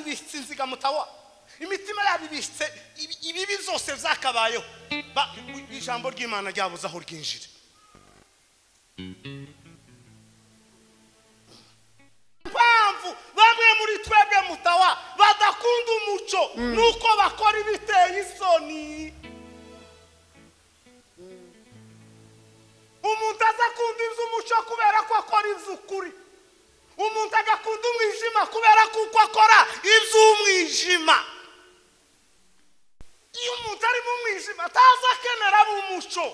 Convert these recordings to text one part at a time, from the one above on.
yabibitse inziga mutawa imitima yabibitse ibibi zose zakabayeho ijambo ry'Imana ryabuze aho ryinjira mpamvu bamwe muri twebwe mutawa badakunda umuco nuko bakora ibiteye isoni umuntu azakunda iby'umuco kubera ko akora iby'ukuri umuntu agakunda umwijima kubera kuko akora iby'umwijima iyo umuntu ari mu mwijima atazakenera umuco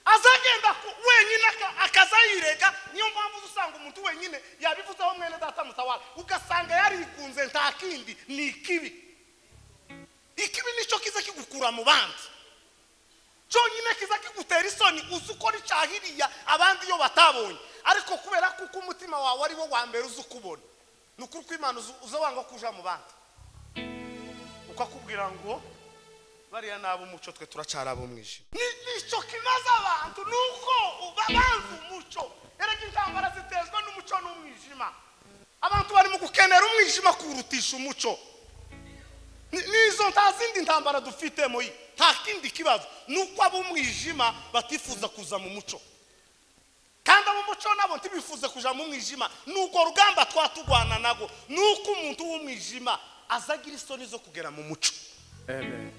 azagenda wenyine akazayirega niyo mpamvu usanga umuntu wenyine yabivuzeho mwene data mutawala ugasanga yarikunze nta kindi ni ikibi nicyo kiza kigukura mu bandi cyonyine kiza kigutera isoni uzukora icahiriya abandi iyo batabonye ariko kubera kuko umutima wawe ari wo wa mbere uzukubona nukuri ko Imana uzabanga kuja mu bandi ukakubwira ngo bariya nabo umuco twe turacara abo mwijima nicyo kimaze abantu nuko babanza umuco erega intambara zitezwa n'umuco n'umwijima abantu bari mu gukenera umwijima kurutisha umuco nizo ntazindi ntambara dufitemo nta kindi kibazo nuko abo mwijima batifuza kuza mu muco kandi abo muco nabo ntibifuza kuja mu mwijima nuko rugamba twatugwana nago nuko umuntu w'umwijima azagira isoni zo kugera mu muco. Amen.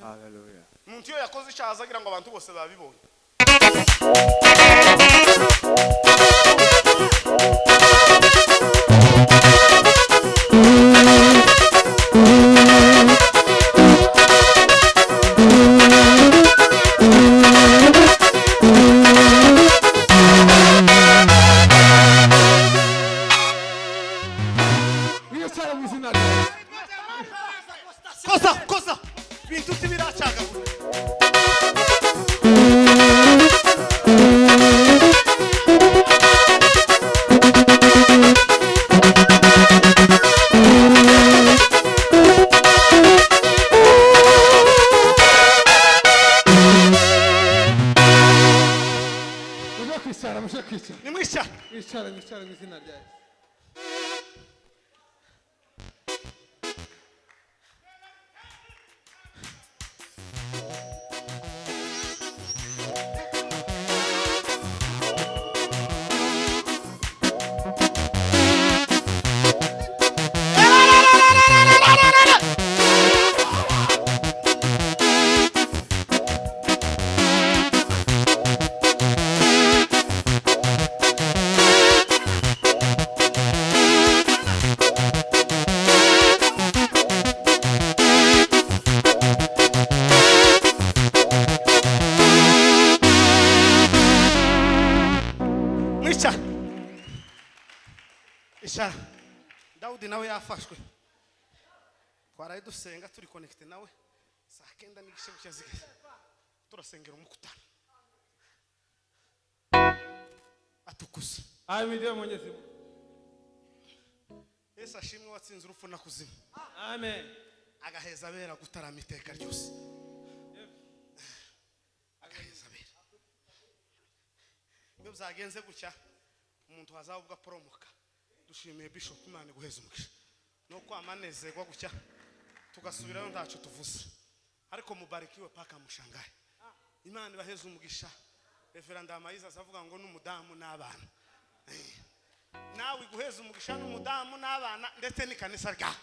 Hallelujah. Umuntu iyo yakoze icyaha azagira ngo abantu bose babibonye. Kosa bintu tibiracaga nimwisha Ishara mwizina rya Yesu. Isha Daudi nawe yafashwe twaraye dusenga turi connect nawe saa 9 n'igishe cyazige turasengera umukutano atukuza Ahimidiwe Mwenyezi Mungu. Yesu ashimwe watsinze urupfu na kuzimu. Amen. Agaheza abera gutarama iteka ryose. Agaheza abera iyo byagenze gutya umuntu hazavuga promoka dushimiye Bishop Imana guheza umugisha no kwamanezerwa gutya tugasubirayo ndacu tuvuze ariko mubarikiwe paka mushangaye Imana baheza umugisha Reverend Amayiza azavuga ngo n'umudamu n'abana nawe guheza umugisha n'umudamu n'abana ndetse n'ikanisa rya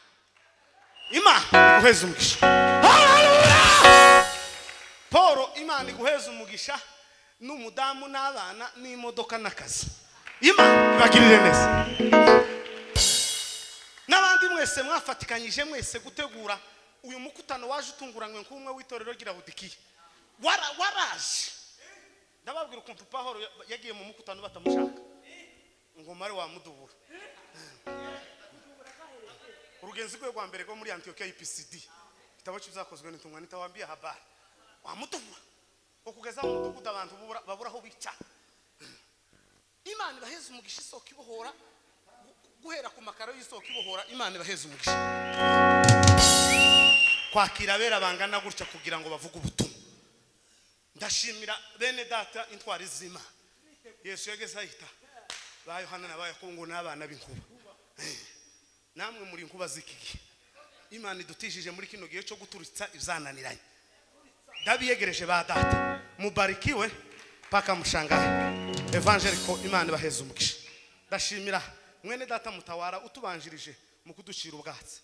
Imana guheza umugisha haleluya Paul Imana guheza umugisha n'umudamu n'abana n'imodoka n'akazi Imana bagirire neza n'abandi mwese mwafatikanyije mwese gutegura uyu mukutano waje utunguranywe nk'umwe w'itorero ry'Irahodikiya waraje ndababwira ukuntu Pahoro yagiye mu mukutano batamushaka ngo mare wa mudubura urugenzi rwe rwa mbere rwo muri Antiochia IPCD kitabo cy'ibyakozwe n'intumwa nitawambia habari wa mudubura ko kugeza mu mudugudu abantu babura aho bica Imana ibaheza umugisha isoko ibohora guhera ku makaro y'isoko ibohora Imana ibaheza umugisha kwakira abera bangana gutya kugira ngo bavuge ubutumwa ndashimira bene data intwari zima Yesu yageze ahita ba Yohana na ba Yakobo n'abana b'inkuba namwe muri nkuba z'iki Imana idutishije muri kino gihe cyo guturitsa izananiranye ndabiyegereje ba data mubarikiwe paka mushangahe evangelico Imana baheza umugisha ndashimira mwene data mutawara utubanjirije mu kuducira ubwatsi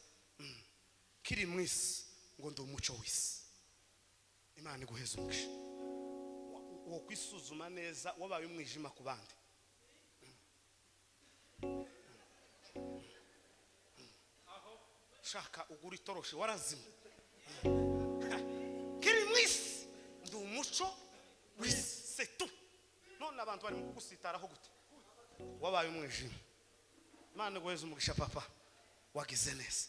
kiri mwisi ngo ndo umuco wisi Imana iguheza umugisha wo kwisuzuma neza wabaye umwijima ku bandi shaka ugura itoroshe warazima kiri mwisi ndo umuco wisi c'est tout none abantu bari mu kugusitaraho gute wabaye umwijima Imana iguheza umugisha papa wagize neza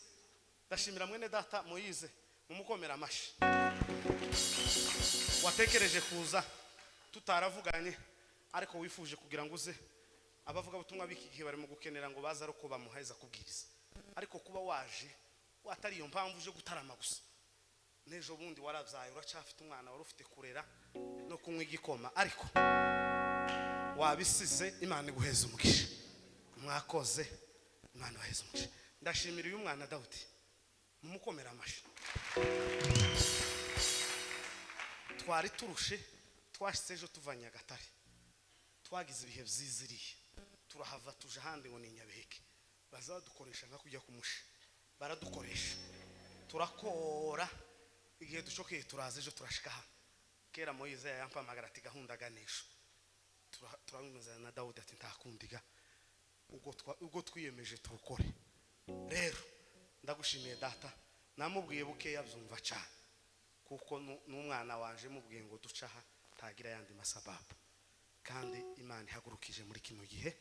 ndashimira mwene data Moyize mumukomera amashi watekereje kuza tutaravuganye ariko wifuje kugira ngo uze abavuga butumwa biki gihe bari mu gukenera ngo baza ariko bamuheza kubwiriza ariko kuba waje watari iyo mpamvu uje gutarama gusa nejo bundi waravyaye uracafite umwana wari ufite kurera no kunywa igikoma ariko wabisize Imana iguheza umugisha mwakoze Imana baheza umugisha ndashimira uyu mwana Dawudi mumukomera amashi twari turushe twashitse ejo tuvanya Gatare twagize ibihe byiziriye turahava tuje handi ngo ni Nyabiheke bazadukoresha nka kujya kumusha baradukoresha turakora igihe dushokeye turaza ejo turashika hano kera Moyize yampamagara ati gahundaganisho turabimuzana na Dawudi ati ntakundiga ubwo twiyemeje tukore rero ndagushimiye data namubwiye buke yabyumva cyane kuko n'umwana wanje mubwiye ngo ducaha tagira yandi masababu kandi Imana ihagurukije muri kino gihe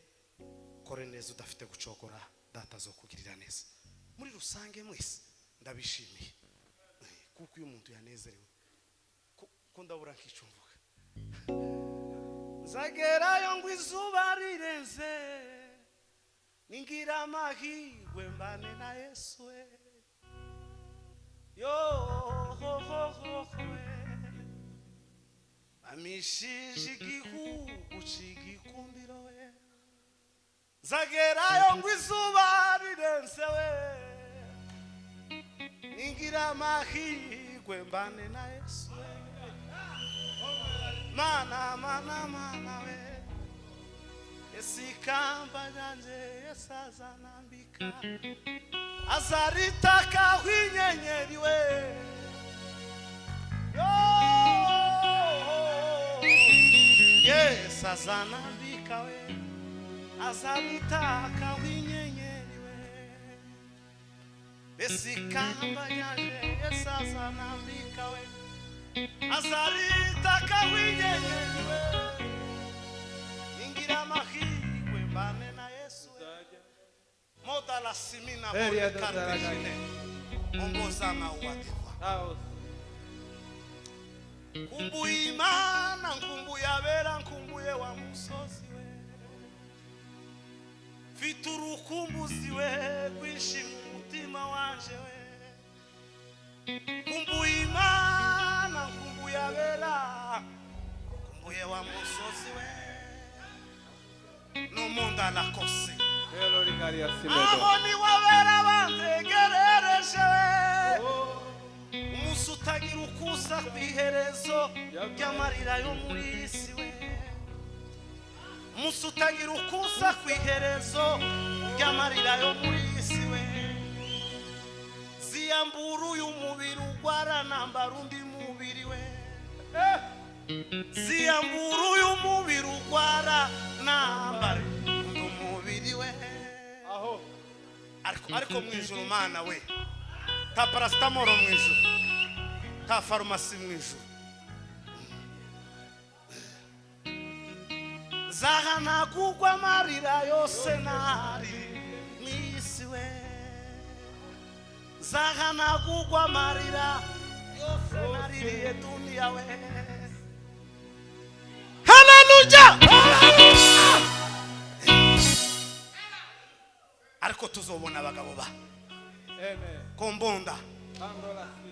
kore neza udafite gucogora data zo kugirira neza muri rusange mwese ndabishimiye kuko uyu muntu yanezerewe ko ndabura nk'icumvuga zagerayo ngo izuba rirenze ningira amahirwe mbane na Yesu yo amishije igihugu c'igikundiro we zagerayo ngo izuba rirenze we ningira amahirwe mbane na Yesu mana we esikamba nanje esazanambika azaritaka hwinyenyeri we yes azanambika we azaritaka hwinyenyeri we esikamba nanje esazanambika we azaritaka hwinyenyeri we ningira mahirwe mbane na Yesu moda la simina bole kartejine ongoza mauadiva kumbuye Imana nkumbuye abera nkumbuye wa musozi we mfite urukumbuzi we kwishima umutima wanje we kumbuye Imana nkumbuye abera nkumbuye wa musozi we no munda la kose aho ni wabera bantegerereje we umunsi utagira ukusa kw'iherezo ry'amarira yo muri isi we umunsi utagira ukusa kw'iherezo ry'amarira yo muri isi we ziyambura uyu mubiri ugwara nambara undi mubiri we ziyambura uyu mubiri ugwara nambara undi mubiri we ariko mwijuru Mana we ta paracetamol mwijuru ta farumasi mwijuru zahanagurwa amarira yose nari mwisi we zahanagurwa amarira yose naririye dunia we haleluya ariko tuzobona abagabo ba amen kombonda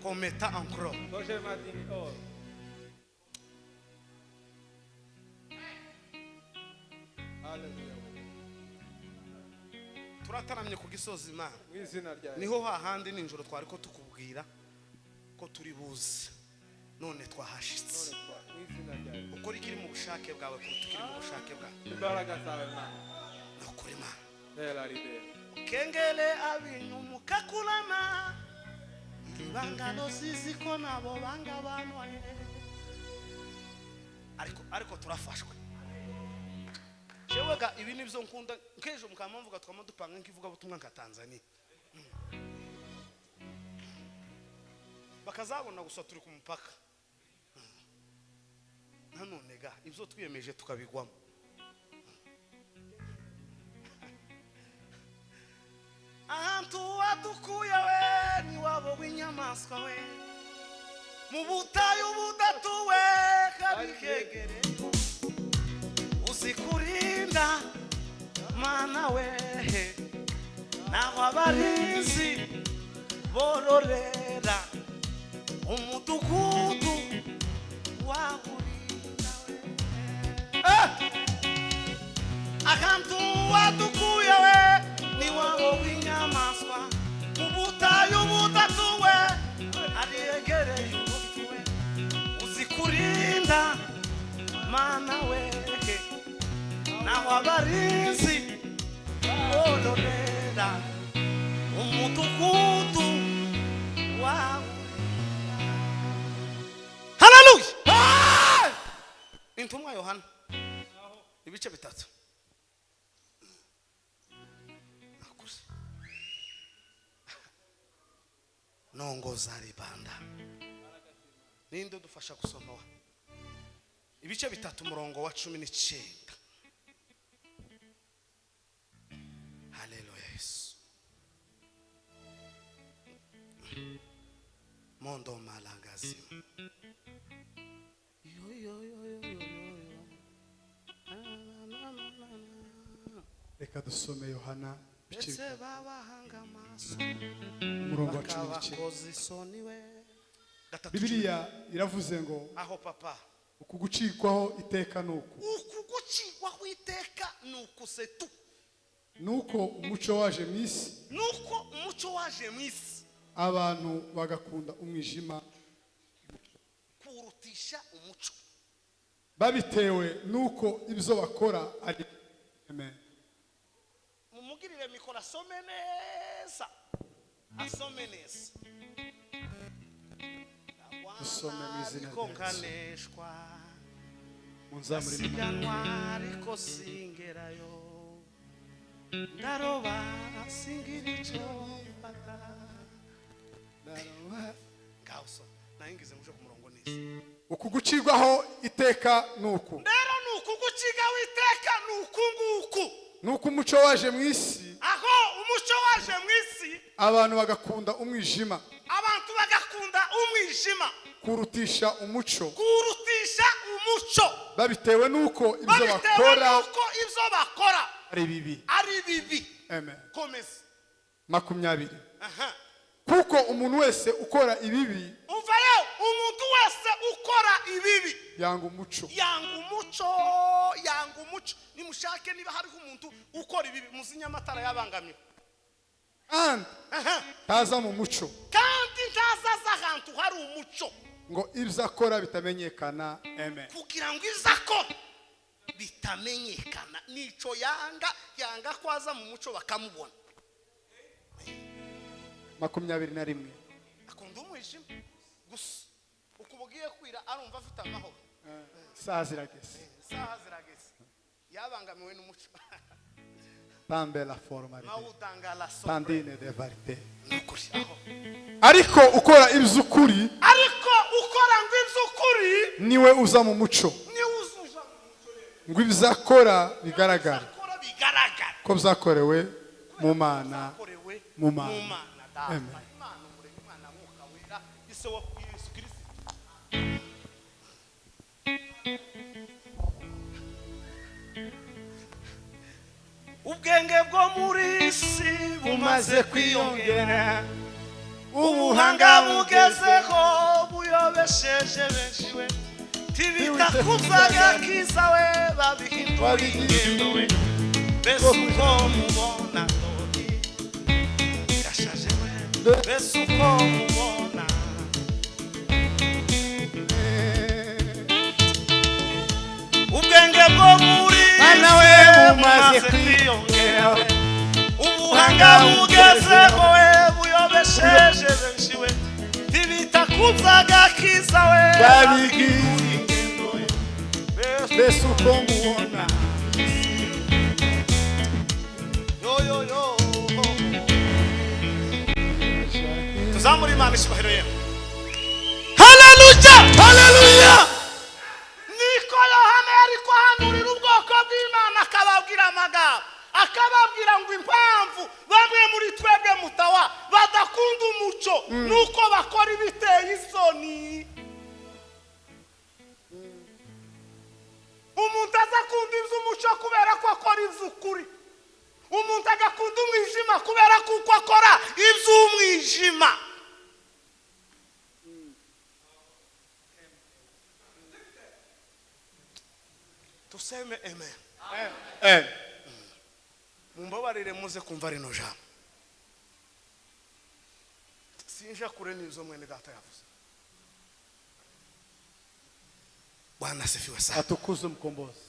kometa ankro turataramye ku gisozi Imana mu izina rya Yesu. niho hahandi ninjoro twari ko tukubwira ko turi buze none twahashitse Mu izina rya Yesu. ukora ikiri mu bushake bwawe kuruta ikiri mu bushake bwawe Imbaraga zawe Mana. nukuri Imana Hera ribe. kengele abinyumu kakulana ibangalo siziko nabo banga banwa ariko turafashwe Chewega ibi nibyo nkunda nkejo mukamamvuga twama dupanga nkivuga butumwa nka Tanzania bakazabona gusa turi ku mupaka nanone ga ibyo twiyemeje tukabigwamo ahantu wadukuye we ni wabo w'inyamaswa we mu butayu budatuwe kabikegere uzikurinda Mana we naho abarinzi bororera umudugudu wahurinda we ahantu wadukuye we ni wabo w'inyamaswa ubutayu budatuwe ariyegereye ubutuwe uzikurinda Mana we naho abarinzi bororera umudugudu wawe haleluya intumwa Yohana ibice 3 nongoza ribanda ninde dufasha gusoma ibice 3 umurongo wa 19 haleluya Yesu mondo malagazi Reka dusome Yohana ndetse babahanga amaso umurongo wa 19. bakabakoza isoni we Bibiliya iravuze ngo aho papa ukugucikwaho iteka nuku ukugucikwaho iteka nuku setu nuko umuco waje mwisi nuko umuco waje mwisi abantu bagakunda umwijima kurutisha umuco babitewe nuko ibyo bakora ari amen mumugirire mikoro asome neza asome neza Dusome mu izina rya Yesu. konkaneshwa munzamuri siganwa ariko singerayo ndaroba singiricho fata ngaho so nayingize muje ku murongo neza ukugucirwaho iteka nuku rero nukuguciga witeka nukunguku nuko umuco waje mwisi aho umuco waje mwisi abantu bagakunda umwijima abantu bagakunda umwijima kurutisha umuco kurutisha umuco babitewe nuko ibyo babitewe bakora nuko ibyo bakora ari bibi ari bibi amen komeza 20 aha kuko umuntu wese ukora ibibi uvayo umuntu wese ukora ibibi yanga umuco yanga umuco nimushake niba hariho umuntu ukora ibibi muzinya amatara yabangamiwe and taza mu muco kandi ntazaza ahantu hari umuco ngo ibyo akora bitamenyekana amen kugira ngo izako bitamenyekana nico yanga kwaza mu muco bakamubona 21 akunda umwijima gusa ukubugiye kwira arumva afite amahoro saa zirageze saha zirageze yabangamiwe n'umuco tambe la forma mawutanga la so tandine de varite nukuri aho ariko ukora iby'ukuri ariko ukora ngo iby'ukuri niwe uza mu muco ni uzuja ngo ibyo akora bigaragara akora bigaragara ko byakorewe mu mana korewe mu mana data Amen. imana umuremyi imana mwuka wera ise wa Yesu Kristo ubwenge bwo muri isi bumaze kwiyongera ubuhanga bugezeho buyobesheje benshi we tibita kuzaga kiza we babihindura ingendo we mbese uko mubona ubuhanga bugezeho we buyobesheje benshi we ntibita kuzaga kiza we babigize mbese uko mubona tuzamura imana icyubahiro ye haleluya haleluya niko yohana yari kuhanurira ubwoko bw'imana akababwira amagambo akababwira ngo impamvu bamwe muri twebwe mutawa badakunda umuco nuko bakora ibiteye isoni umuntu azakunda iby'umuco kubera ko akora iby'ukuri umuntu agakunda umwijima kubera kuko akora iby'umwijima tuseme amen mumbabarire muze kumva rino jambo sinja kure n'izo mwene data yavuze Bwana asifiwe sana atukuzwe mkombozi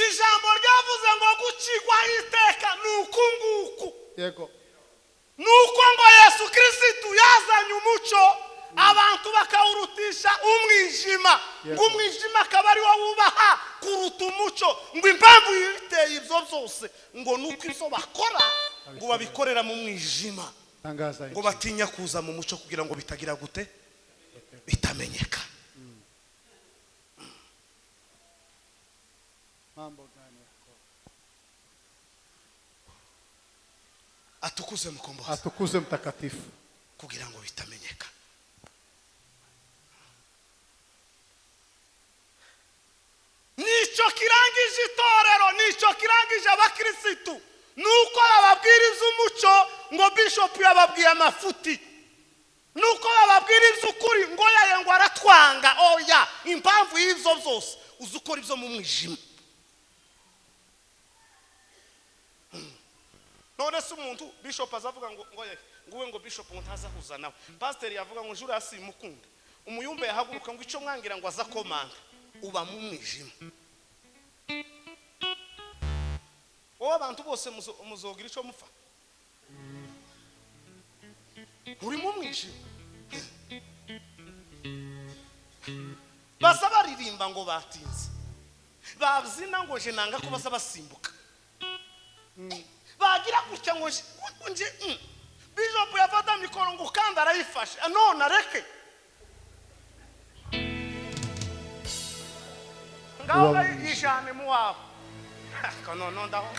ijambo ryavuze ngo gucigwa iteka nuku nguku yego nuko ngo Yesu Kristo yazanye umuco abantu bakawurutisha umwijima ngo umwijima akaba ari wo wubaha kuruta umuco ngo impamvu yiteye ibyo byose ngo nuko ibyo bakora ngo babikorera mu mwijima ngo batinya kuza mu muco kugira ngo bitagira gute bitamenyeka atukuze mkombozi atukuze mtakatifu kugira ngo bitamenyeka nico kirangije itorero nico kirangije abakirisitu nuko bababwiriza umuco ngo bishop yababwiye amafuti nuko bababwira iby'ukuri ngo yaye ngo aratwanga oya impamvu y'ibyo byose uzukora ibyo mu mwijima none se umuntu bishop azavuga ngo nguwe ngo bishop ntazahuza nawe pastor yavuga ngo jura simukunda umuyumbe yahaguruka ngo ico mwangira ngo azakomanga uba mu mwijima wowe abantu bose muzogira ico mufa uri mu mwijima basa baririmba ngo batinze babyina ngo je nanga ko basa basimbuka bagira gutya ngo nje bishop yafata mikoro ngo kandi arayifashe none areke ngaho yijane mu wabo kono ndaho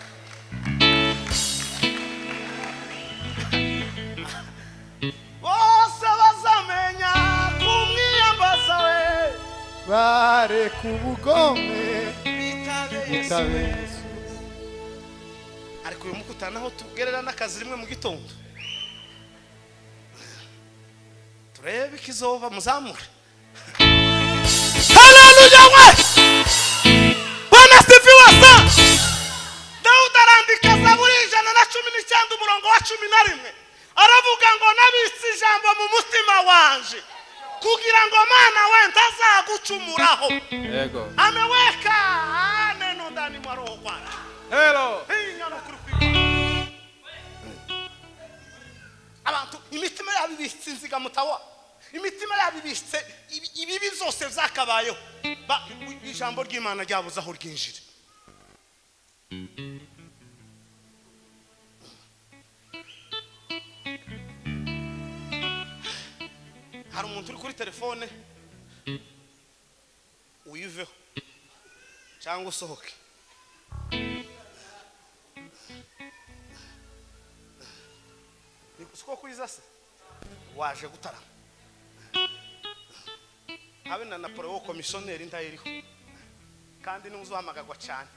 bose bazamenya kumwiyambaza we bare kubugome bitabe Yesu ariko uyu mukutana aho tugerera n'akazi rimwe mu gitondo turebe ikizoba muzamure haleluya we Bwana sifiwe sana Daudi arandika Zaburi 119 umurongo wa 11 aravuga ngo nabitse ijambo mu mutima wanje kugira ngo Mana we ntazagucumuraho Yego ameweka neno ndani mwa roho wake Hello abantu imitima yabibitse inziga mutawa imitima yabibitse ibibi zose zakabayeho ijambo ry'Imana ryabuze aho ryinjira hari umuntu uri kuri telefone uyiveho cyangwa usohoke niko kwiza se waje gutarama habe na Napoleon komisioneri ndayiriho kandi n'uzuhamagagwa cyane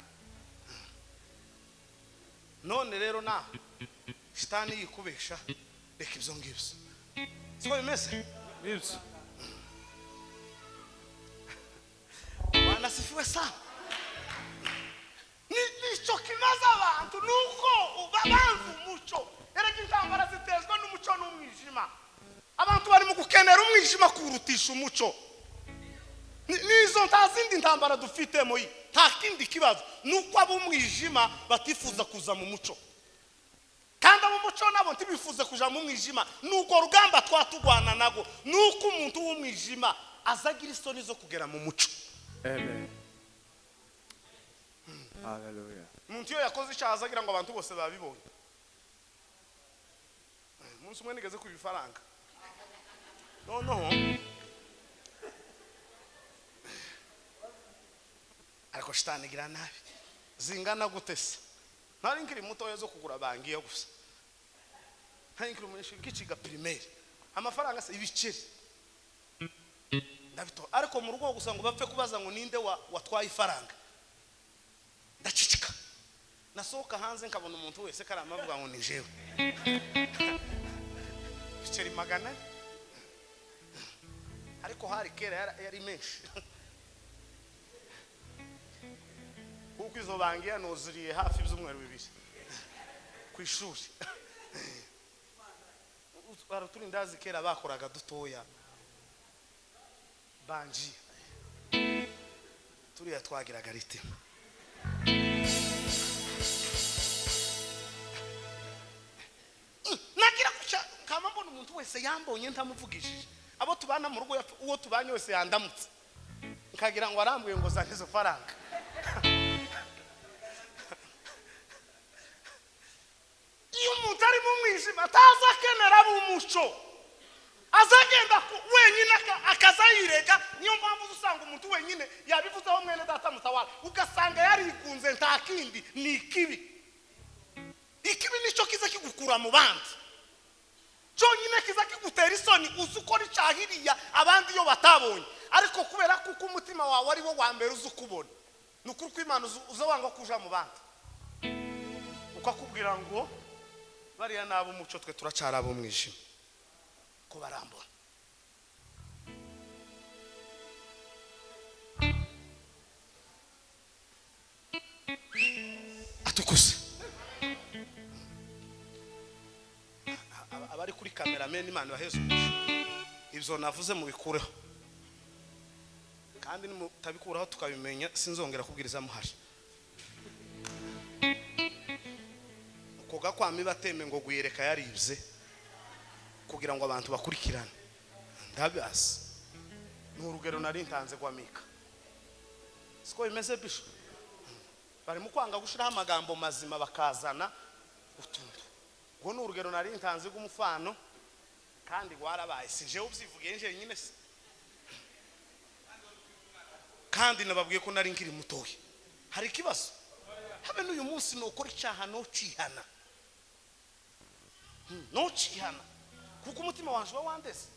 none rero na shitani yikubesha reka ibyo ngibyo siko bimeze nibyo Bwana sifiwe sana nico kimaze abantu nuko babanza umuco erega intambara zitezwa n'umuco n'umwijima abantu bari mu gukenera umwijima kurutisha umuco nizo ntaza zindi ntambara dufitemo yi nta kindi kibazo nuko ab'umwijima batifuza kuza mu muco kandi ab'umuco nabo ntibifuze kuja mu mwijima nuko rugamba twatugwana nago nuko umuntu w'umwijima azagira isoni zo kugera mu muco. Amen. Hallelujah. Umuntu iyo yakoze icyaha azagira ngo abantu bose babibonye. Umunsi umwe nigeze ku bifaranga no ariko shitani gira nabi zingana gutese ntari nkiri muto yo zo kugura bangiye gusa ntari nkiri umunyeshuri kiciga primaire amafaranga se ibiceri ndabito ariko mu rugo gusa ngo bapfe kubaza ngo ninde watwaye ifaranga ndacicika nasohoka hanze nkabona umuntu wese karama avuga ngo ni jewe ibiceri 100 ariko hari kera yari menshi kuko izo bangiye noziriye hafi ibyumweru 2 ku ishuri turi ndazi kera bakoraga dutoya banji turiya twagiraga rite nagira kuca kama mbona umuntu wese yambonye ntamuvugishije abo tubana mu rugo uwo tubanye wese yandamutse nkagira ngo arambuye ngo zane izo faranga iyo umuntu ari mu mwijima ataza akenera b'umuco azagenda wenyine akazayirega niyo mpamvu usanga umuntu wenyine yabivuzeho mwene data mutawala ugasanga yarikunze nta kindi ni ikibi nicyo kiza kigukura mu bandi cyonyine kiza kigutera isoni uzukora icahiriya abandi iyo batabonye ariko kubera kuko umutima wawe ari wo wa mbere uzukubona nukuri ko Imana uzawanga kuja mu bandi ukakubwira ngo bariya nabo umuco twe turacara abo mwijima ko barambona atukuse abari kuri cameraman Imana baheze ibyo navuze mu bikureho kandi mutabikuraho tukabimenya sinzongera kubwiriza muhari koga kwami bateme ngo guyereka yaribye kugira ngo abantu bakurikirane ndabazi n'urugero nari ntanze kwa Mika siko bimeze bisho bari mu kwanga gushiraho amagambo mazima bakazana utuntu ngo n'urugero nari ntanze gumufano kandi gwarabaye sinje ubyivugiye nje nyine kandi nababwiye ko nari nkiri mutoye hari kibazo habe n'uyu munsi no ukora icyaha no cihana no cihana kuko umutima wanje wandese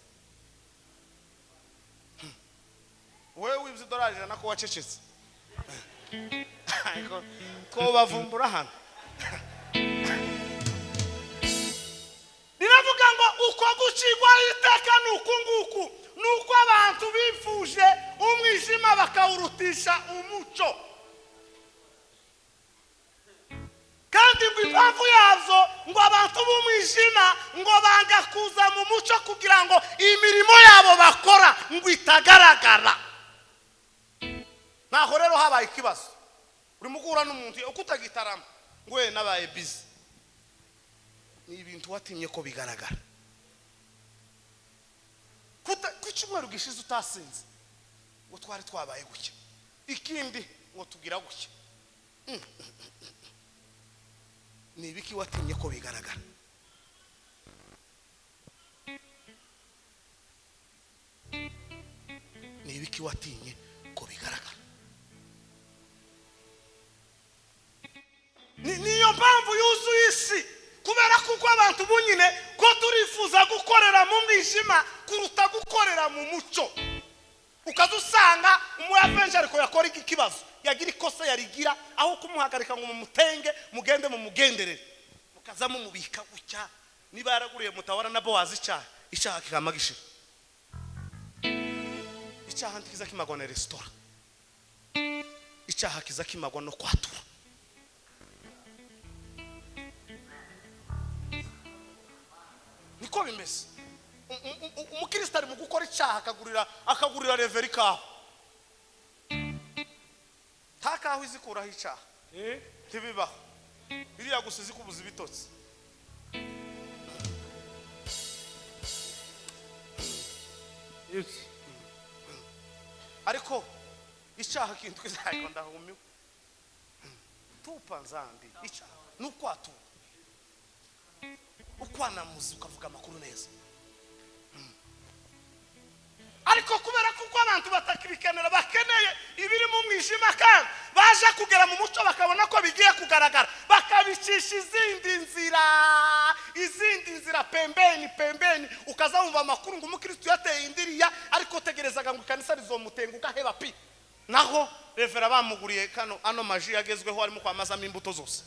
wewe wibye dolari na ko wacecetse ariko ko bavumbura hano biravuga ngo uko gucigwa iteka nukunguku nuko abantu bifuje umwijima bakawurutisha umuco kandi impamvu yazo ngo abantu b'umwijima ngo banga kuza mu muco kugira ngo imirimo yabo bakora ngo itagaragara naho rero habaye ikibazo uri mugura n'umuntu uko utagitarama ngo we nabaye busy ni ibintu watinye ko bigaragara ku cyumweru gishize utasinze ngo twari twabaye gucya ikindi ngo tugira gucya ni ibiki watinye ko bigaragara ni ibiki watinye ko bigaragara niyo mpamvu yuzuye isi kubera kuko abantu bunyine ko turifuza gukorera mu mwijima kuruta gukorera mu muco ukazusanga umuyafenje ariko yakora iki kibazo yagira ikosa yarigira aho kumuhagarika ngo mumutenge mugende mu mugenderere mukaza mu mubika gucya niba yaraguriye mutawara nabo wazi icyaha kikamagishira icyaha ntikiza kimagwa na restaurant icyaha kiza kimagwa no kwatura niko bimeze umukristo ari mu gukora icyaha akagurira reveri kaho ntakaho izikuraho icyaha ntibibaho biriya gusa izikubuza ibitotsi. ariko icyaha kintu kizayo ndahumiwe tupa nzambi icyaha n'ukwatura ukwanamuzi ukavuga amakuru neza. ariko kubera kuko abantu batakibikenera bakeneye ibiri mu mwijima kandi baje kugera mu muco bakabona ko bigiye kugaragara bakabicisha izindi nzira pembeni ukazamva amakuru ngo umukristo yateye indiriya ariko tegerezaga ngo ikanisa rizomutenguka heba pi naho revera bamuguriye ano maji yagezweho arimo kwamazamo imbuto zose.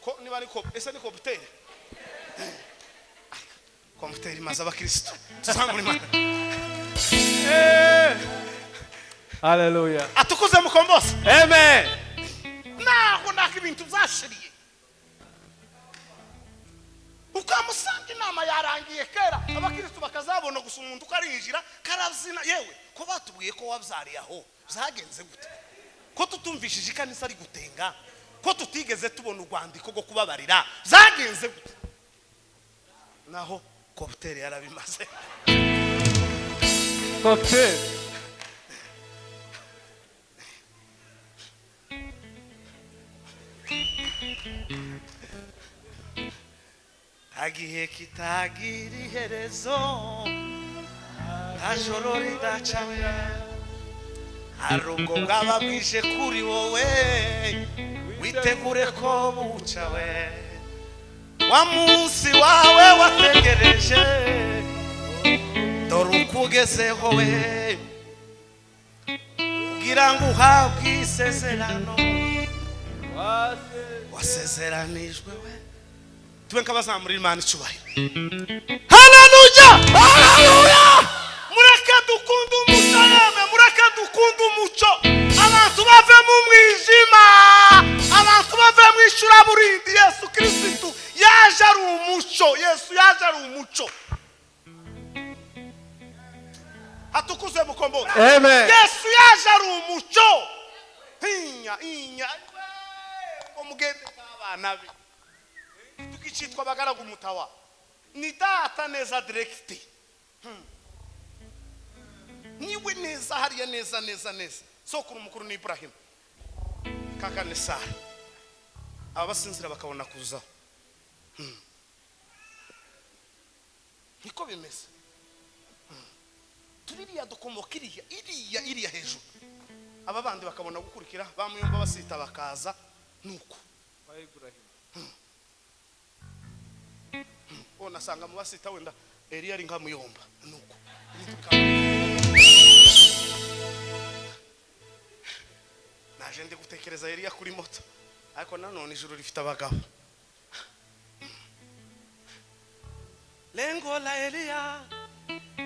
ko niba ariko ese ni komputere komputere maze abakristo tuzamura Imana. Hallelujah. atukuze mukombozi. Amen. naho ibintu byashiriye ukamusanga inama yarangiye kera abakristo bakazabona gusa umuntu ukarinjira karazina yewe ko batubwiye ko wabyariye aho byagenze gute ko tutumvishije ikanisa ari gutenga ko tutigeze tubona urwandiko rwo kubabarira byagenze gute naho komputere yarabimaze. Cocktail. agihe kitagira iherezo ntajoro ridacawe hari ubwo bwaba bwije kuri wowe witegure ko bucawe wa munsi wawe wategereje dore ukugezeho we kugira ngo uhabwe isezerano wasezeranijwe we. tube nk'abazamurira Imana icubahiro. Haleluya, haleluya. mureke dukunda umuco yeme, mureke dukunda umuco. abantu bave mu mwijima, abantu bave mu icuraburindi. Yesu Kristo yaje ari umuco. Yesu yaje ari umuco. atukuze mukombozi. Amen. Yesu yaje ari umuco. inya umugende abana be tukicitwa bagaragu mutawa ni data neza direct niwe neza hariya neza sokuru mukuru ni Ibrahim kaka ni Sara aba basinzira bakabona kuza niko bimeze tuririya dukomokiriya iriya hejuru aba bandi bakabona gukurikira bamuyumva basita bakaza nuko Wa Ibrahim. nasanga mu basita wenda Eliya ari nka muyomba nuko naje ndi gutekereza Eliya kuri moto ariko nanone ijuru rifite abagabo. Lengo la Eliya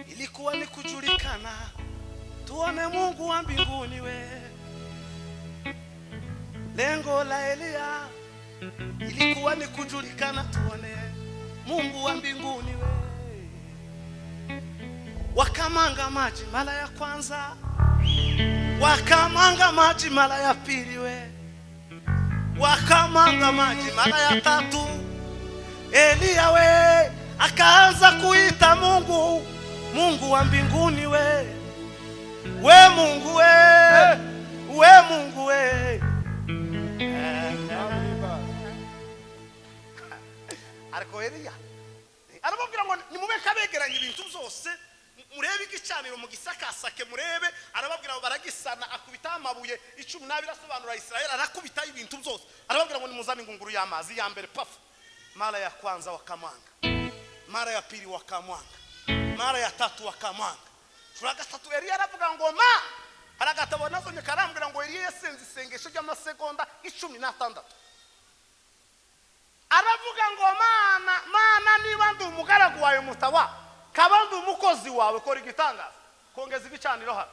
ilikuwa ni kujulikana tuone Mungu wa mbinguni we. Lengo la Eliya ilikuwa ni kujulikana tuone Mungu wa mbinguni we. Wakamanga maji mara ya kwanza, wakamanga maji mara ya pili we, wakamanga maji mara ya tatu. Eliya we akaanza kuita Mungu, Mungu wa mbinguni we. We Mungu we, we Mungu we. ariko Eliya arababwira ngo nimubeka begeranye ibintu byose murebe igicaniro mu gisakasake murebe. arababwira ngo baragisana akubita amabuye 12 asobanura Israeli arakubita ibintu byose. arababwira ngo nimuzane ingunguru y'amazi ya mbere pafu. mara ya kwanza wakamanga, mara ya pili wakamanga, mara ya tatu wakamanga. Shura gatatu Eliya aravuga ngo ma aragatabona zonye karambwira ngo Eliya yasenze isengesho ry'amasegonda 16. aravuga ngo mana niba ndi umugaragu wawe mutawa kaba ndi umukozi wawe kora igitangaza kongeza igicaniro hano.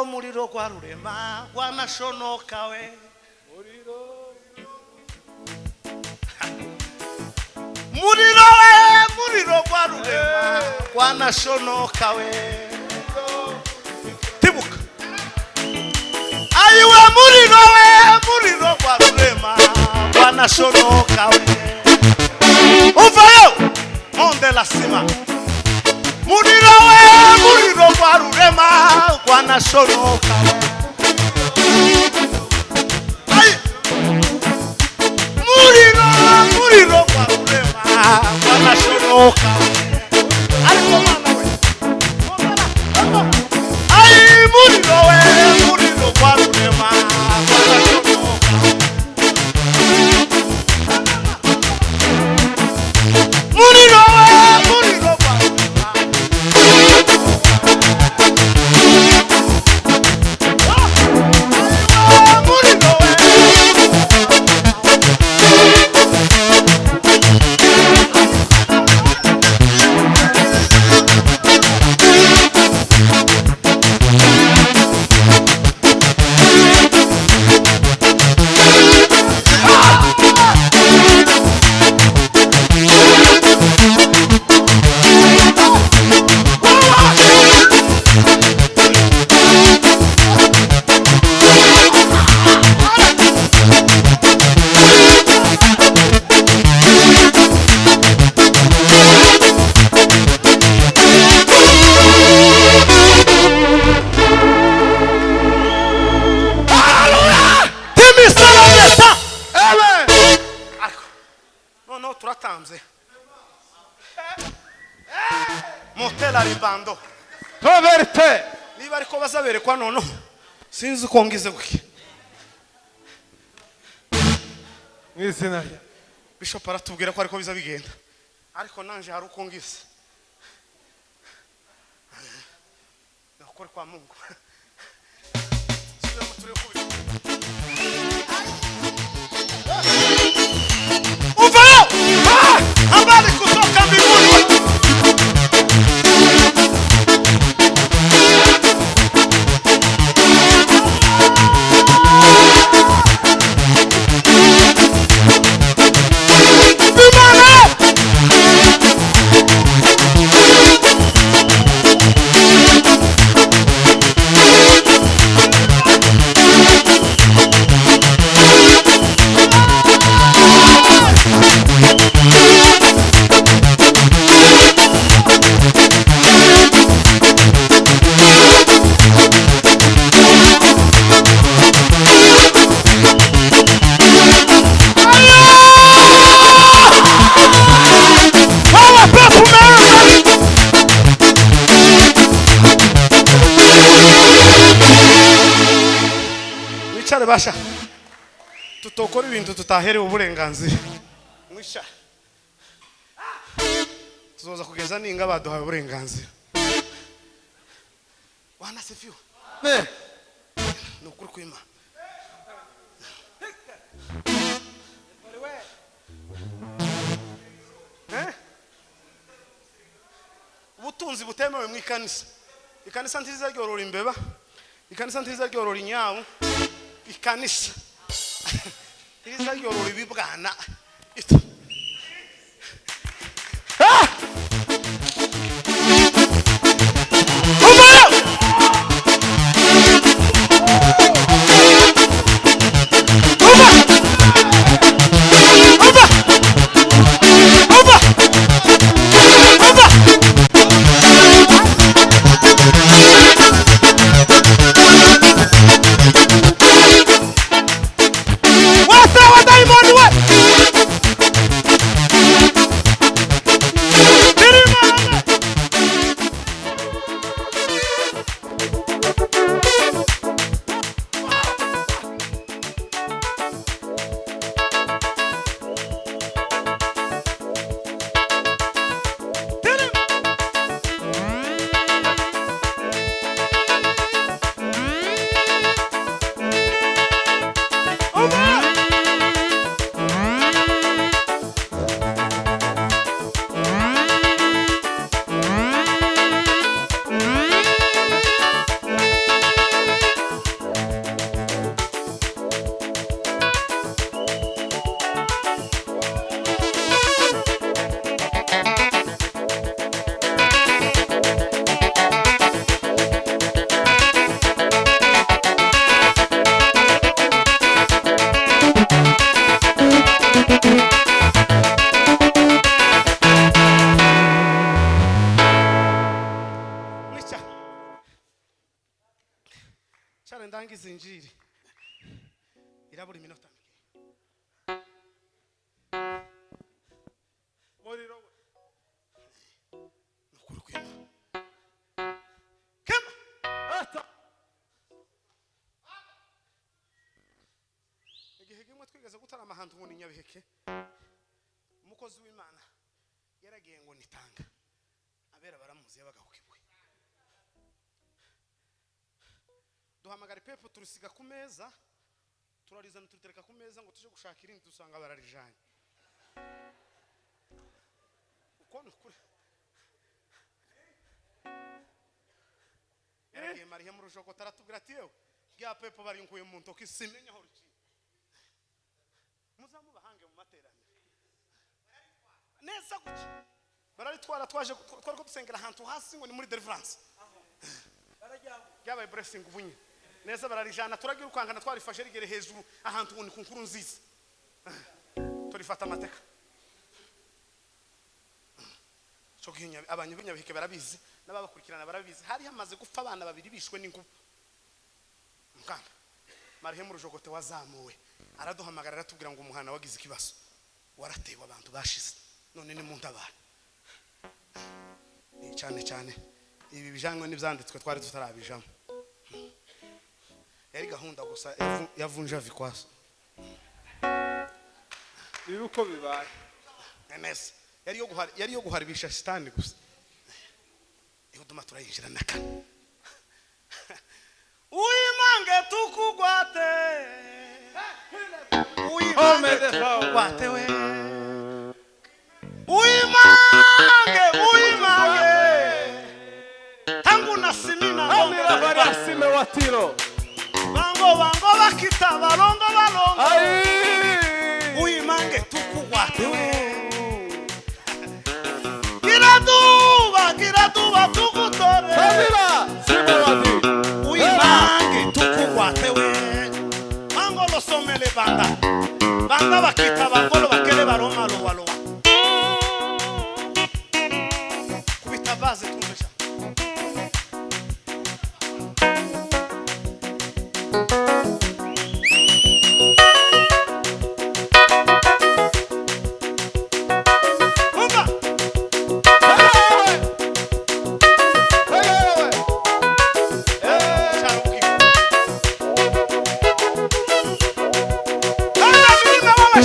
muriro kwa rurema wanashonoka we. muriro rurema rwanashonoka we tibuka ayiwe muriro rwa rurema rwanashonoka we uvayo monde la sima muriro rwa rurema rwanashonoka we muriro kwa rurema wanashonoka ariko mwana we ai muriro kwa rurema wanashonoka muriro kwa turatanze motela ribando Troverte. niba ariko bazaberekwa nono sinzi uko ngize guke Mwizina. Bishop aratubwira ko ariko biza bigenda ariko nanje hari uko ngize nakore kwa Mungu sio muture kubira uvayo habari kutoka mbinguni basha tutokora ibintu tutaherewe uburenganzira mwisha tuzoza kugeza ninga baduhaye uburenganzira wana sefiyo nukuri kwima ubutunzi butemewe mu ikanisa ntiza ryorora imbeba ikanisa ntiza ryorora inyawu ikanisa iriza ryorora ibibwana What's that? What diamond? What? ndangiza injiri irabura iminota muriro we nukuri kwema kema igihe gimwe twigeze gutarama ahantu ngo ni Nyabiheke umukozi w'Imana yaragiye ngo nitanga abera baramuzi yabagahukibwe duhamagara ipepo turusiga ku meza turarizana turitereka ku meza ngo tuje gushaka irindi dusanga bararijanye uko nukuri yaragiye Mariya mu rushoko taratubwira ati yewe bya pepo bari nkuye mu ntoki simenya aho ruciye muzamu bahange mu materaniro neza guca bararitwara twaje twari ko dusengera ahantu hasi ngo ni muri deliverance byabaye blessing ubunye neza bararijana turagira ukangana twarifashe rigere hejuru ahantu ngo ni ku nkuru nziza turifata amateka cyo ginya abantu b'Inyabiheke barabizi n'ababakurikirana barabizi hari hamaze gupfa abana babiri bishwe n'inkuba mukamba Mariya mu rujogote wazamuwe araduhamagara aratubwira ngo umuhana wagize ikibazo waratewe abantu bashize none ni mu ntabara ni cyane ibi bijanywe n'ibyanditswe twari tutarabijamo yari gahunda gusa yavunja vikwaso ibi uko bibaye nese yari yo guharibisha shitani gusa ihuduma turayinjira nakane uyimange tukugwate uyimange tukugwate we uyimange tangu nasimina amira barasime watiro bango bakita balongo uyimange tukugwate we Giratuba tukutore amira sime wati uyimange tukugwate we angolo somele banda bakita bangolo bakele baroma lo kubita base tumesha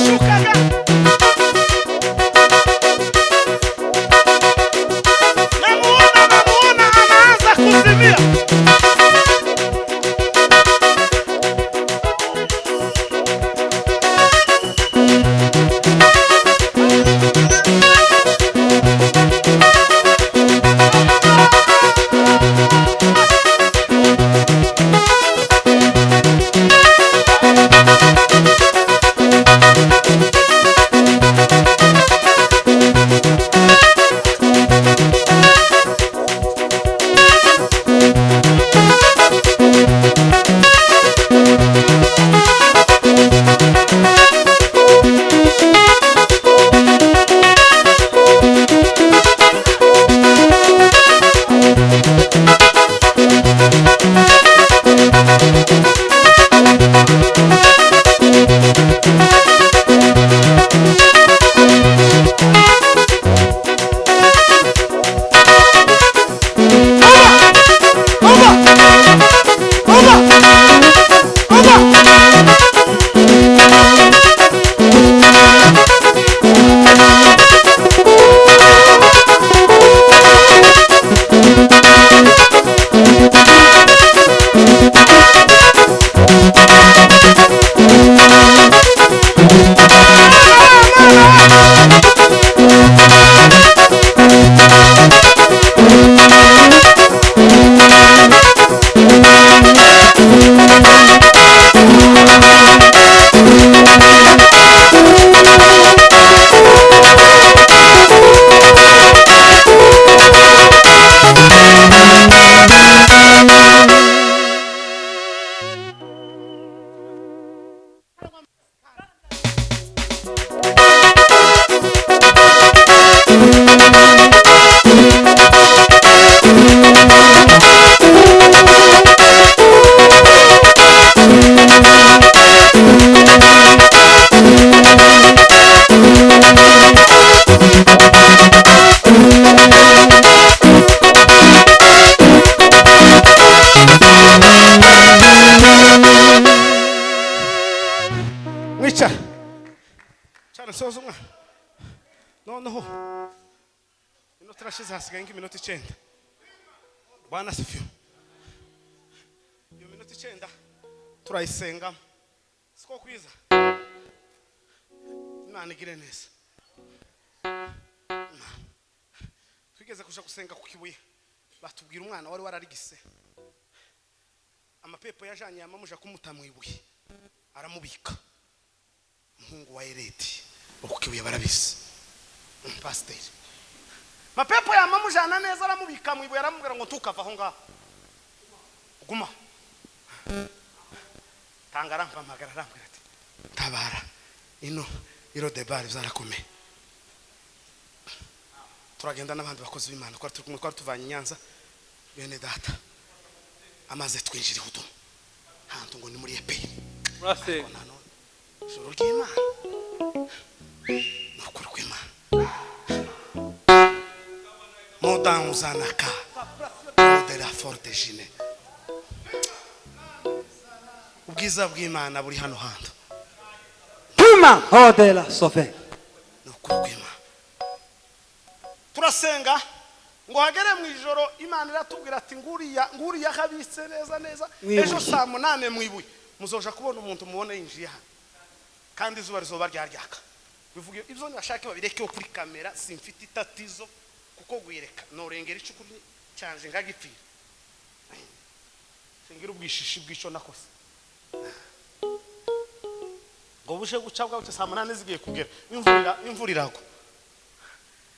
Shukaga nsoza umwana noneho inota irashize hasigaye nk'iminota 9 bwana sifiwe iyo minota 9 turayisenga siko kwiza Imana igire neza twigeze kuja gusenga ku kibuye batubwira umwana wari wararigise amapepo yajanye yamamuja kumuta mu ibuye aramubika umuhungu wa Eredi okukibuye barabise pastor mapepo yamamujana neza aramubika mu ibuye aramubwira ngo tukava aho ngaho guma tangara mpamagara arambwira ati tabara ino iro de bar zarakomeye turagenda n'abandi bakozi b'Imana ko turi kumwe ko tuvanye Nyanza bene data amaze twinjira ihudu hantu ngo ni muri epe Murase joro ry'Imana nokuri kw'Imana modan uzanaka de la forte jine ubwiza bw'Imana buri hano hantu Puma hodela sofe nokuri kw'Imana turasenga ngo hagere mu ijoro Imana iratubwira ati nguriya kabitse neza ejo saa 8 mwibuye muzoja kubona umuntu mubone yinjiye hano kandi izuba rizoba ryaryaga bivuge ibyo nashaka babireke kuri kamera simfite itatizo kuko gwireka norengera icukuri cyanje ngagipfira singira ubwishishi bw'ico nakose ngo buje gucabwa uce saa 8 zigiye kugera imvurirago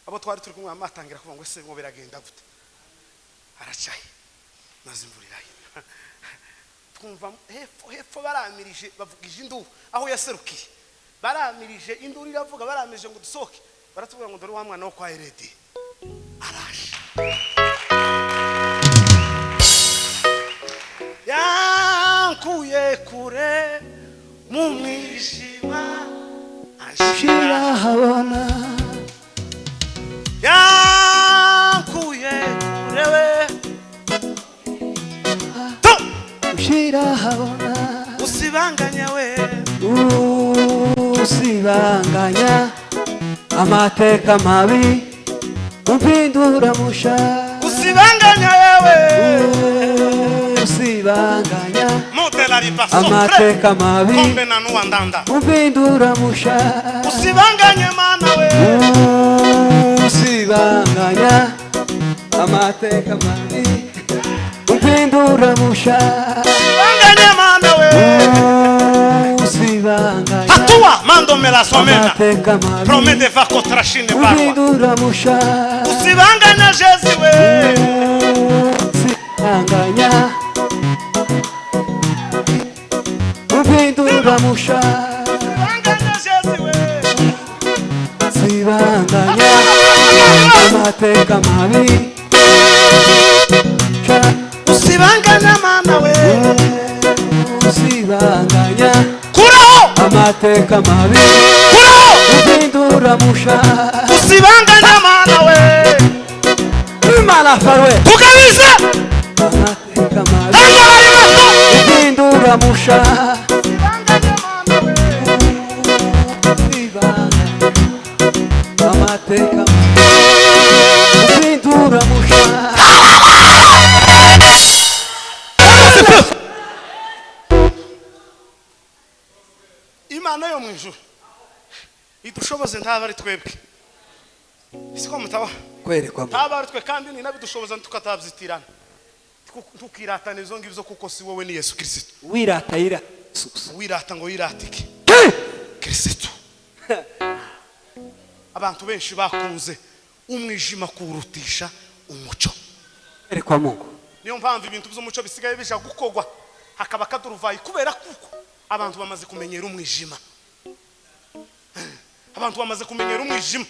abo twari turi kumwe amatangira kuvuga ngo ese ngo biragenda gute aracaye nazimvuriraye twumva hepfo baramirije bavugije induru aho yaserukiye baramirije induru iravuga baramirije ngo dusoke baratubwira ngo dore wa mwana wo kwa Eredi araje yankuye kure mu mwijima ashira habona yankuye kurewe ushira habona usibanganya we usibanganya amateka mabi umpindura musha usibanganya yewe usibanganya modela riba amateka mabi kombe na nuandanda umpindura musha usibanganya mana we usibanganya amateka mabi umpindura musha usibanganya mana we usibanganya hatua mando me la somena amateka mabi promete va contrashine barwa umpindura musha usibanganya Jezi we usibanganya umpindura musha usibanganya Jezi we usibanganya amateka mabi usibanganya mana we usibanganya kuraho amateka mabi kuraho umpindura musha usibanganya mana we Imana farwe tukabize amateka mabi ayari bato umpindura musha usibanganya mana we usibanganya amateka mabi umpindura musha Imana yo mu ijuru idushoboze ntaba ari twebwe siko mutawa kwerekwa ntaba ari twe kandi ni nabidushoboza tukatavyitirana tukiratana izo ngivyo kuko si wowe ni Yesu Kristo wiratayira wirata ngo wiratike Kristo abantu benshi bakunze umwijima kurutisha umuco kwerekwa Mungu niyo mpamvu ibintu by'umuco bisigaye bija gukogwa hakaba kaduruvayi kubera kuko abantu bamaze kumenyera umwijima abantu bamaze kumenyera umwijima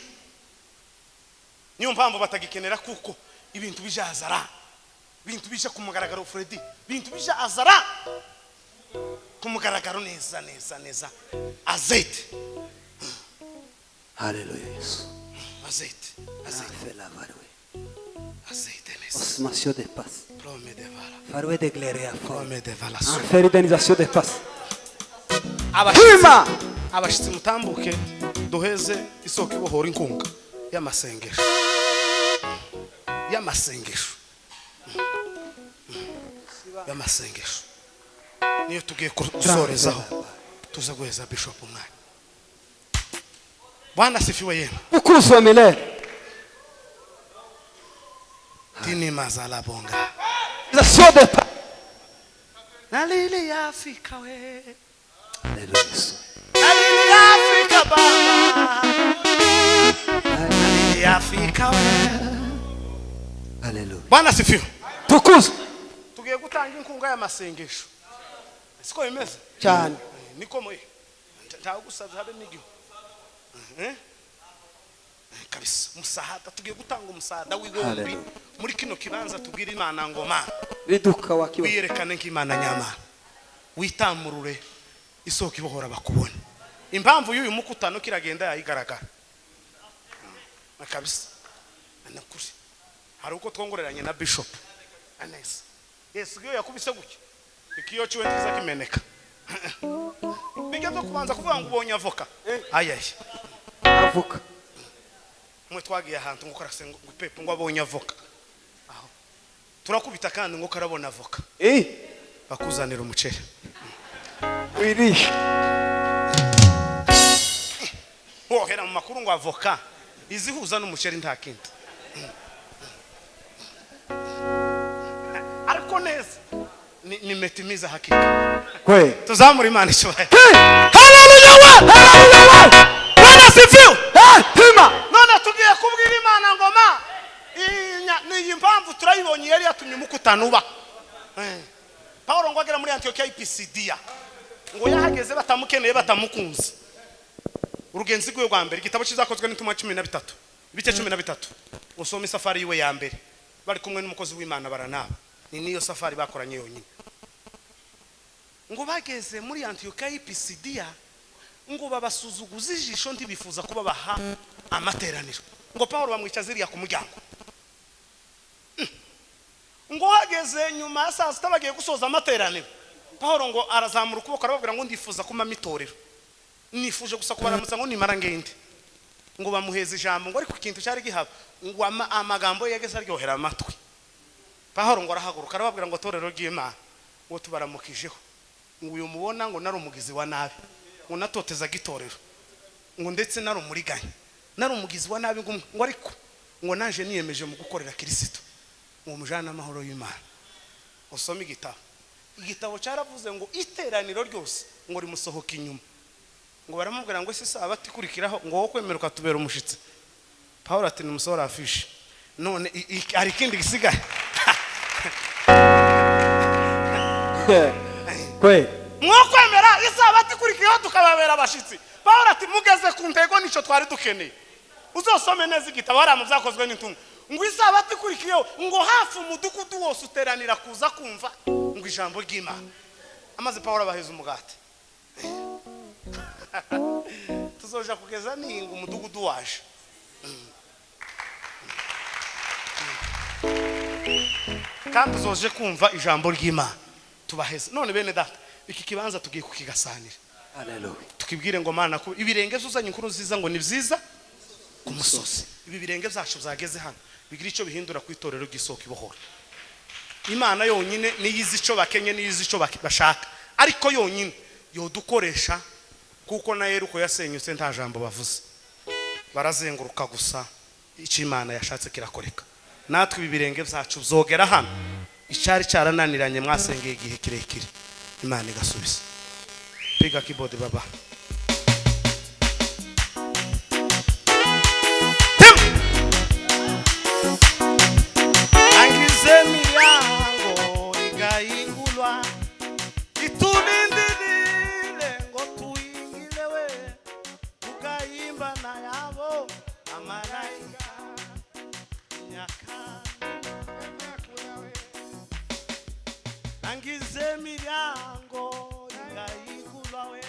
niyo mpamvu batagikenera kuko ibintu bija azara ibintu bija ku mugaragaro Freddy ibintu bija azara ku mugaragaro neza azete haleluya Yesu azete fela farwe azete neza osmation d'espace promets de vala farwe d'éclairer à fond promets de vala faire d'organisation d'espace abashitsi abashitsi mutambuke duheze isoko ibohora inkunga y'amasengesho y'amasengesho niyo tugiye gusorezaho tuza guheza bishop umwanya. Bwana sifiwe yema. Ukuzwa milele. Tini mazala bonga. The so the pa. Nalili Afrika we. Hallelujah. Nalili Afrika baba. Nalili Afrika we. Hallelujah. Bwana sifiwe. Tukuzwa. Tugiye gutanga inkunga y'amasengesho. Siko bimeze Cyane. Niko moye. Ntagusabye habe nigiho. Kabisa musahada tugiye gutanga umusada w'igombi muri kino kibanza tubwira Imana ngoma Riduka wakiwa. wiyerekane nk'Imana nyamana witamurure isoko ibohora bakubone. Impamvu y'uyu mukutano kiragenda yayigaragara kabisa anakuri hari uko twongoreranye na bishop Anesa. Yesu giyo yakubise gutya ikiyo cyo nziza kimeneka bigeze kubanza kuvuga ngo ubonye avoka ayaye Avuka. mwe twagiye ahantu ngo karase ngo pepe ngo abonye avoka aho turakubita kandi ngo karabona avoka bakuzanira umuceri Wirisha. wohera mu makuru ngo avoka izihuza n'umuceri nta kindi ariko neza ni metimiza hakika Kwe. tuzamura Imana ishobora. Hallelujah. Hallelujah. Bwana sifiwe. Hima. None tugiye kubwira Imana ngoma ni impamvu turayibonye yari yatumye mukutanuba. Paulo ngo agera muri Antiokia Pisidia ngo yahageze batamukeneye batamukunze. Urugenzi rwe rwa mbere igitabo kizakozwe n'intumwa 13 ibice 13 usome safari yiwe ya mbere bari kumwe n'umukozi w'Imana Baranaba. Ni niyo safari bakoranye yonyine. Ngo bageze muri Antiokia Pisidia ngo babasuzuguza ijisho ntibifuza kuba baha amateraniro. Ngo Paulo bamwicaza iriya ku muryango. Ngo hageze nyuma ya saa sita bagiye gusoza amateraniro. Paulo ngo arazamura ukuboko arababwira ngo ndifuza kuma mitorero. Nifuje gusa kubaramutsa ngo nimara ngende. Ngo bamuheze ijambo ngo ariko ikintu cyari gihaba ngo amagambo yageze aryohera amatwi. Paulo ngo arahaguruka arababwira ngo torero ry'Imana ngo tubaramukijeho. Ngo uyu mubona ngo nari umugizi wa nabi. Ngo natoteza gitorero. Ngo ndetse nari umuriganya. Nari umugizi wa nabi ngo ariko ngo naje niyemeje mu gukorera Kristo. Ngo mujana amahoro y'Imana. Usome igitabo. Igitabo cyaravuze ngo iteraniro ryose ngo rimusohoka inyuma. Ngo baramubwira ngo ese saba tikurikiraho ngo wo kwemeruka tubera umushitsi. Paulo ati numusora afishi. None ari kindi gisigaye. Kwe. Mwokwemera isabati kurikiyeho tukababera abashitsi. Paulo ati mugeze ku ntego nico twari dukeneye. Uzosome neza igitabo hari mu byakozwe n'intumwa. Ngo isabati kurikiyeho ngo hafi umudugudu wose uteranira kuza kumva ngo ijambo ry'Imana. Amaze Paulo abaheza umugati. Tuzoja kugeza ninga umudugudu waje. Kandi tuzoje kumva ijambo ry'Imana. Tubaheza. None bene data iki kibanza tugiye kukigasanira. Hallelujah. Tukibwire ngo Mana ko ibirenge zuzanye inkuru nziza ngo ni byiza ku musozi. Ibi birenge byacu byageze hano bigira icyo bihindura ku itorero ry'isoko ibohora. Imana yonyine niyizi ico bakenye niyizi ico bashaka ariko yonyine yo dukoresha kuko na Yeruko yasenyutse nta jambo bavuze barazenguruka gusa icyo Imana yashatse kirakoreka. Natwe ibi birenge byacu byogera hano icyari cyarananiranye mwasengeye igihe kirekire Imana igasubiza. Piga keyboard baba. Angize milango igaingulwa itulindilile ngo tuingilewe ukaimba na yabo amalaika nyaka angize milango igaingulwa we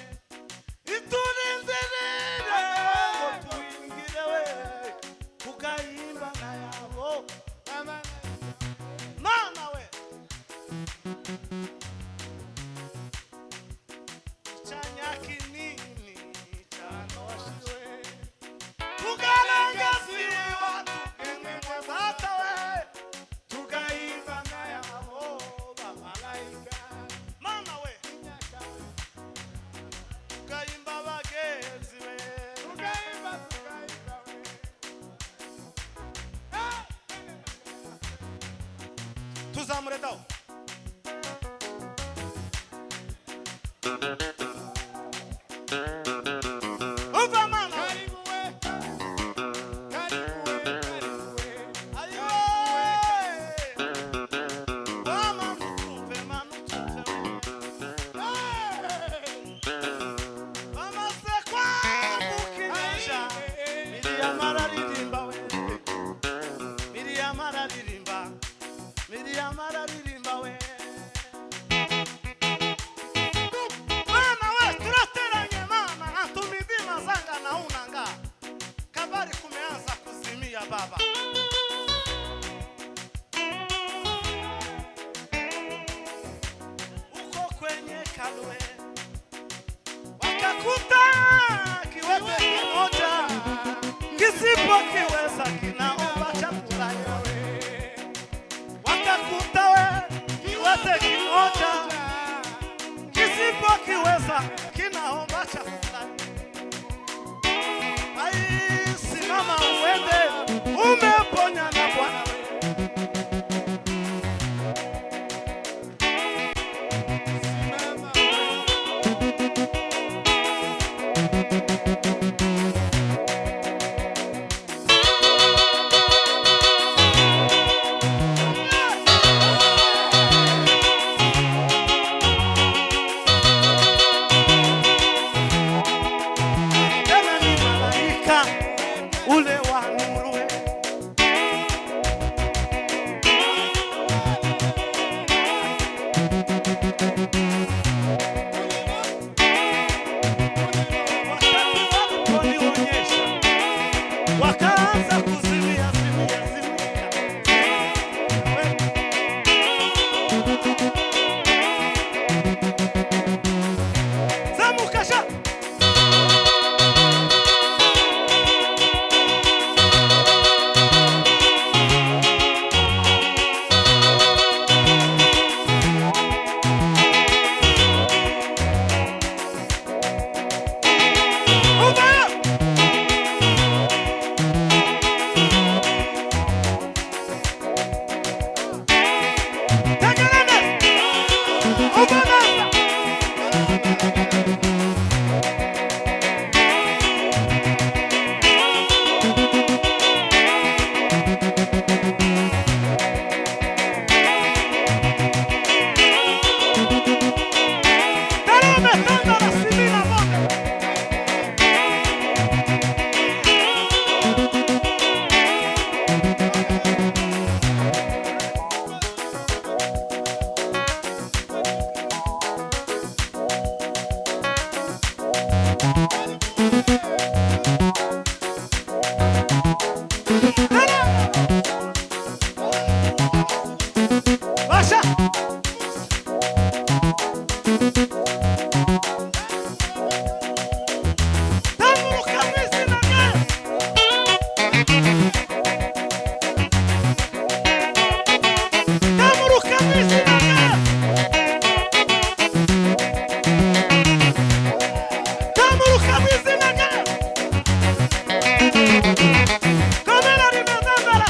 tuzamure dawo umva mama baba uko kwenye kalwe wakakuta kiwete kimoja kisipokiweza kinaomba chakula wakakuta we kiwete kimoja kisipokiweza kinaomba chakula ai simama uende umeponya na Bwana tena ni malaika ule wa nuru wakaanza kuzimia zamukasha Basha tamuruka mwizina tamuruka mwizina tamuruka mwizina komera rimedandara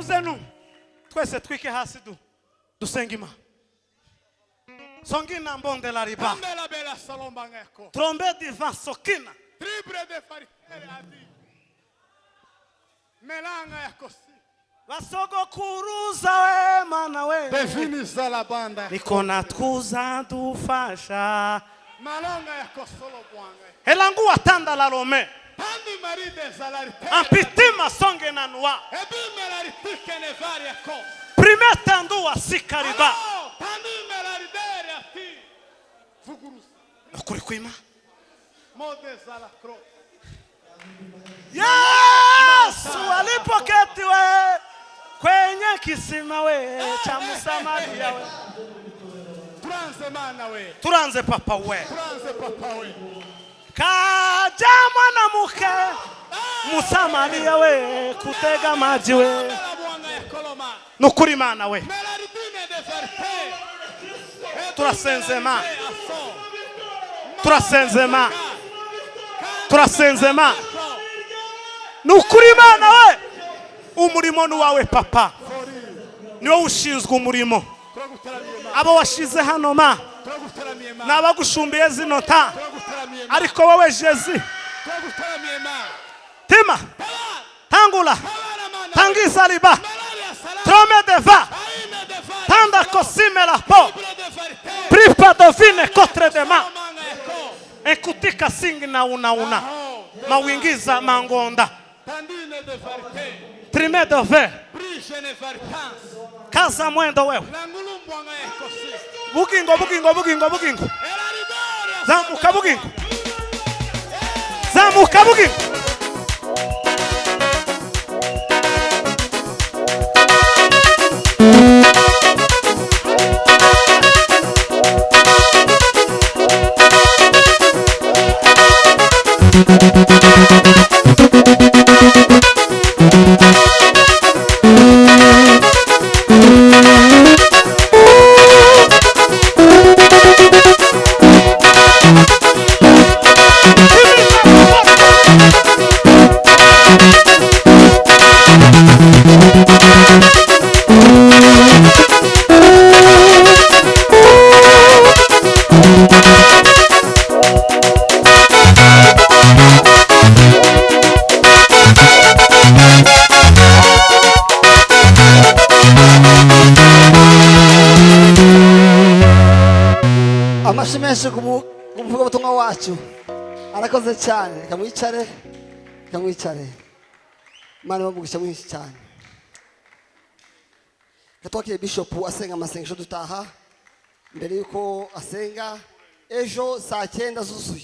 posenu twese twike hasi dusenga Imana. Songina mbonde la riba. Ambela bela salomba ngeko. Trombe divan sokina. Triple de farikere adi. Melanga ya kosi. Basogokuruza we mana we. Definisa la banda. Niko natuza dufasha. Malanga ya kosolo bwanga. Elangu watanda la lome. Tandi maride zalarite. Ampitima songe na nua. Ebi melarite ne varia kos. Primeta ndua sikariba. Tandi melaridere ati. Fugurus. Nokuri kwima. Mode zala kro. Yesu alipoketi we kwenye kisima we cha Msamaria we. Turanze mana we. Turanze papa we. Turanze papa we. Kaja mwanamke Msamaria we kutega maji we. Nukuri mana we. Turasenzema. Turasenzema. Turasenzema. Nukuri mana we. Umurimo nuwawe papa. Niwe ushinzwe umurimo. Abo washize hano ma. Nabagushumbye zino ta. Ariko wowe Jezi. Tima. Tangula. Tangiza liba. Trome deva. Tanda kosimela po. Pripa dovine kotre dema. Ekutika singi na una. Mawingiza mangonda. Trime dove. Kaza mwendo wewe. Bugingo. Zamuka bugingo. Zamuka bugingo. Amashimeshe kumuvuga butumwa wacu arakoze cyane kamwicare Imana bamugisha mwinshi cyane katwakire bishop asenga amasengesho dutaha mbere yuko asenga ejo saa 9 zuzuye